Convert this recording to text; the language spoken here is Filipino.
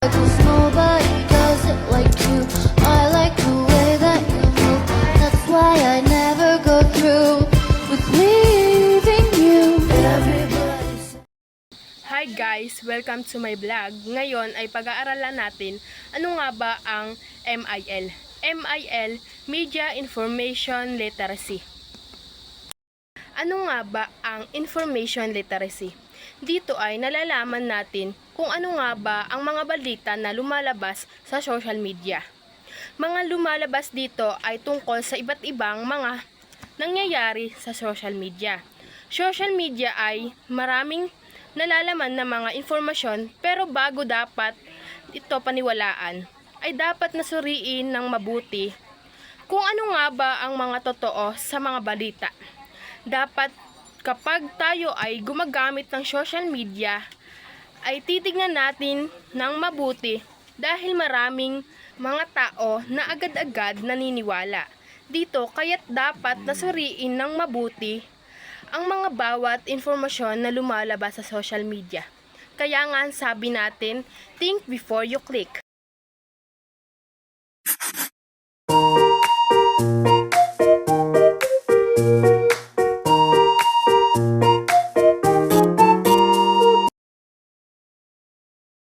'Cause nobody does it like you. I like the way that you move. That's why I never go through with leaving you. Everybody. Hi guys! Welcome to my vlog. Ngayon ay pag-aaralan natin ano nga ba ang MIL. MIL, Media Information Literacy. Ano nga ba ang Information Literacy? Dito ay nalalaman natin kung ano nga ba ang mga balita na lumalabas sa social media. Mga lumalabas dito ay tungkol sa iba't ibang mga nangyayari sa social media. Social media ay maraming nalalaman na mga informasyon, pero bago dapat ito paniwalaan, ay dapat nasuriin ng mabuti kung ano nga ba ang mga totoo sa mga balita. Dapat kapag tayo ay gumagamit ng social media, ay titignan natin ng mabuti dahil maraming mga tao na agad-agad naniniwala dito, kaya't dapat nasuriin ng mabuti ang mga bawat informasyon na lumalabas sa social media. Kaya nga sabi natin, think before you click.